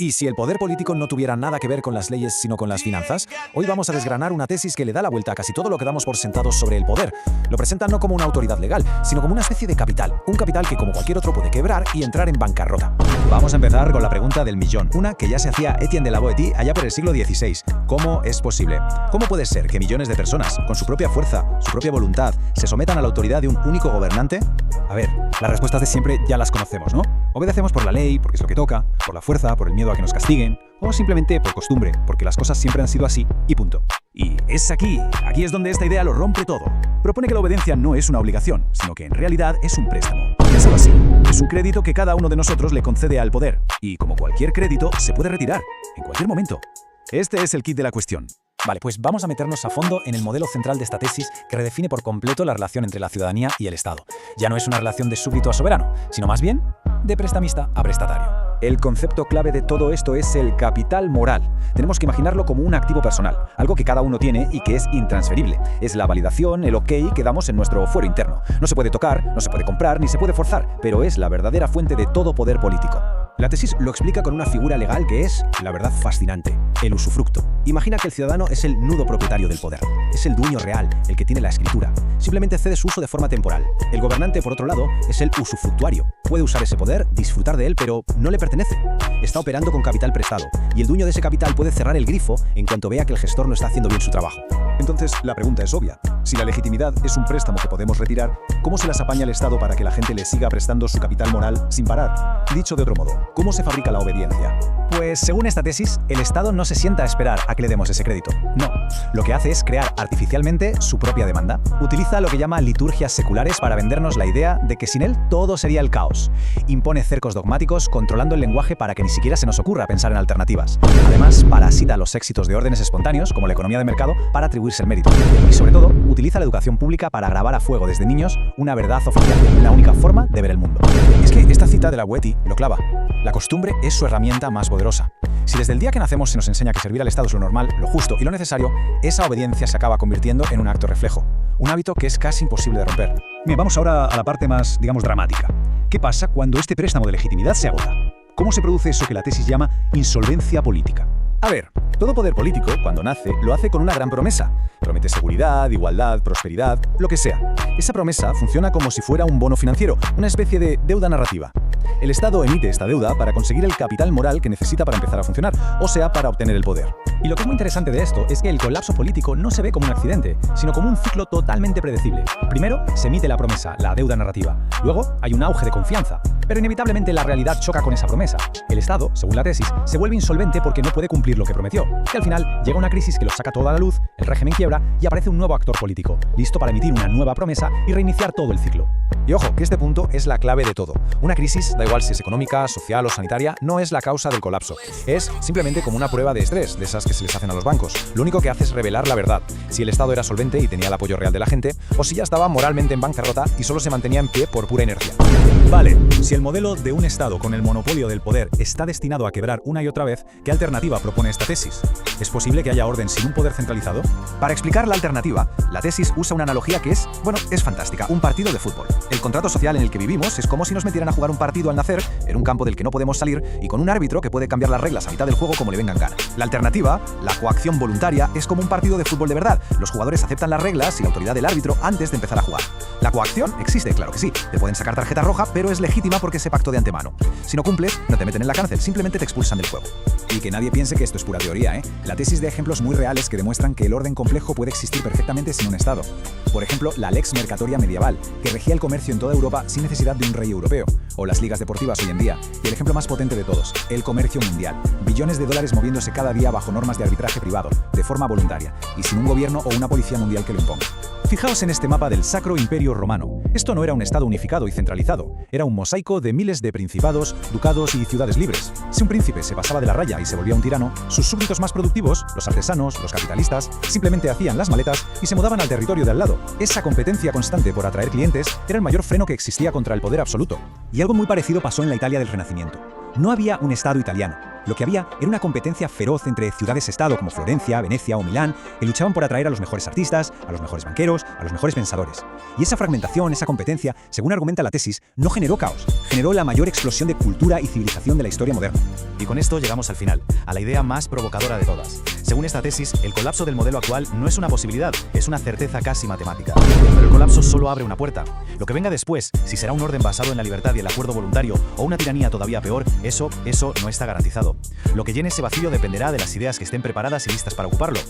Y si el poder político no tuviera nada que ver con las leyes sino con las finanzas, hoy vamos a desgranar una tesis que le da la vuelta a casi todo lo que damos por sentados sobre el poder. Lo presenta no como una autoridad legal, sino como una especie de capital. Un capital que como cualquier otro puede quebrar y entrar en bancarrota. Vamos a empezar con la pregunta del millón, una que ya se hacía Etienne de la Boétie allá por el siglo XVI. ¿Cómo es posible? ¿Cómo puede ser que millones de personas, con su propia fuerza, su propia voluntad, se sometan a la autoridad de un único gobernante? A ver, las respuestas de siempre ya las conocemos, ¿no? Obedecemos por la ley, porque es lo que toca, por la fuerza, por el miedo a que nos castiguen, o simplemente por costumbre, porque las cosas siempre han sido así y punto. Y es aquí es donde esta idea lo rompe todo. Propone que la obediencia no es una obligación, sino que en realidad es un préstamo. Piénsalo así, es un crédito que cada uno de nosotros le concede al poder, y como cualquier crédito, se puede retirar, en cualquier momento. Este es el kit de la cuestión. Vale, pues vamos a meternos a fondo en el modelo central de esta tesis que redefine por completo la relación entre la ciudadanía y el Estado. Ya no es una relación de súbdito a soberano, sino más bien de prestamista a prestatario. El concepto clave de todo esto es el capital moral. Tenemos que imaginarlo como un activo personal, algo que cada uno tiene y que es intransferible. Es la validación, el ok que damos en nuestro fuero interno. No se puede tocar, no se puede comprar, ni se puede forzar, pero es la verdadera fuente de todo poder político. La tesis lo explica con una figura legal que es, la verdad, fascinante: el usufructo. Imagina que el ciudadano es el nudo propietario del poder. Es el dueño real, el que tiene la escritura. Simplemente cede su uso de forma temporal. El gobernante, por otro lado, es el usufructuario. Puede usar ese poder, disfrutar de él, pero no le pertenece. Está operando con capital prestado, y el dueño de ese capital puede cerrar el grifo en cuanto vea que el gestor no está haciendo bien su trabajo. Entonces, la pregunta es obvia. Si la legitimidad es un préstamo que podemos retirar, ¿cómo se las apaña el Estado para que la gente le siga prestando su capital moral sin parar? Dicho de otro modo, ¿cómo se fabrica la obediencia? Pues según esta tesis, el Estado no se sienta a esperar a que le demos ese crédito. No, lo que hace es crear artificialmente su propia demanda. Utiliza lo que llama liturgias seculares para vendernos la idea de que sin él todo sería el caos. Impone cercos dogmáticos controlando el lenguaje para que ni siquiera se nos ocurra pensar en alternativas. Además, parasita los éxitos de órdenes espontáneos, como la economía de mercado, para atribuirse el mérito. Y sobre todo, utiliza la educación pública para grabar a fuego desde niños una verdad oficial, la única forma de ver el mundo. Es que esta cita de la Boétie lo clava. La costumbre es su herramienta más poderosa. Si desde el día que nacemos se nos enseña que servir al Estado es lo normal, lo justo y lo necesario, esa obediencia se acaba convirtiendo en un acto reflejo. Un hábito que es casi imposible de romper. Bien, vamos ahora a la parte más, digamos, dramática. ¿Qué pasa cuando este préstamo de legitimidad se agota? ¿Cómo se produce eso que la tesis llama insolvencia política? A ver, todo poder político, cuando nace, lo hace con una gran promesa. Promete seguridad, igualdad, prosperidad, lo que sea. Esa promesa funciona como si fuera un bono financiero, una especie de deuda narrativa. El Estado emite esta deuda para conseguir el capital moral que necesita para empezar a funcionar, o sea, para obtener el poder. Y lo que es muy interesante de esto es que el colapso político no se ve como un accidente, sino como un ciclo totalmente predecible. Primero, se emite la promesa, la deuda narrativa. Luego, hay un auge de confianza. Pero inevitablemente la realidad choca con esa promesa. El Estado, según la tesis, se vuelve insolvente porque no puede cumplir lo que prometió. Y al final, llega una crisis que lo saca toda a la luz, el régimen quiebra y aparece un nuevo actor político, listo para emitir una nueva promesa y reiniciar todo el ciclo. Y ojo, que este punto es la clave de todo. Una crisis, da igual si es económica, social o sanitaria, no es la causa del colapso. Es simplemente como una prueba de estrés, de esas que se les hacen a los bancos. Lo único que hace es revelar la verdad, si el Estado era solvente y tenía el apoyo real de la gente, o si ya estaba moralmente en bancarrota y solo se mantenía en pie por pura inercia. Vale, si el modelo de un Estado con el monopolio del poder está destinado a quebrar una y otra vez, ¿qué alternativa propone esta tesis? ¿Es posible que haya orden sin un poder centralizado? Para explicar la alternativa, la tesis usa una analogía que es fantástica: un partido de fútbol. El contrato social en el que vivimos es como si nos metieran a jugar un partido al nacer, en un campo del que no podemos salir y con un árbitro que puede cambiar las reglas a mitad del juego como le vengan gana. La alternativa, la coacción voluntaria, es como un partido de fútbol de verdad. Los jugadores aceptan las reglas y la autoridad del árbitro antes de empezar a jugar. La coacción existe, claro que sí. Te pueden sacar tarjeta roja, pero es legítima porque se pactó de antemano. Si no cumples, no te meten en la cárcel, simplemente te expulsan del juego. Y que nadie piense que esto es pura teoría, ¿eh? La tesis de ejemplos muy reales que demuestran que el orden complejo puede existir perfectamente sin un Estado. Por ejemplo, la lex mercatoria medieval, que regía el comercio en toda Europa sin necesidad de un rey europeo, o las ligas deportivas hoy en día, y el ejemplo más potente de todos, el comercio mundial. Billones de dólares moviéndose cada día bajo normas de arbitraje privado, de forma voluntaria, y sin un gobierno o una policía mundial que lo imponga. Fijaos en este mapa del Sacro Imperio Romano. Esto no era un Estado unificado y centralizado, era un mosaico de miles de principados, ducados y ciudades libres. Si un príncipe se pasaba de la raya y se volvía un tirano, sus súbditos más productivos, los artesanos, los capitalistas, simplemente hacían las maletas y se mudaban al territorio de al lado. Esa competencia constante por atraer clientes era el mayor freno que existía contra el poder absoluto. Y algo muy parecido pasó en la Italia del Renacimiento. No había un Estado italiano. Lo que había era una competencia feroz entre ciudades-estado como Florencia, Venecia o Milán, que luchaban por atraer a los mejores artistas, a los mejores banqueros, a los mejores pensadores. Y esa fragmentación, esa competencia, según argumenta la tesis, no generó caos, generó la mayor explosión de cultura y civilización de la historia moderna. Y con esto llegamos al final, a la idea más provocadora de todas. Según esta tesis, el colapso del modelo actual no es una posibilidad, es una certeza casi matemática. Pero el colapso solo abre una puerta. Lo que venga después, si será un orden basado en la libertad y el acuerdo voluntario o una tiranía todavía peor, eso no está garantizado. Lo que llene ese vacío dependerá de las ideas que estén preparadas y listas para ocuparlo.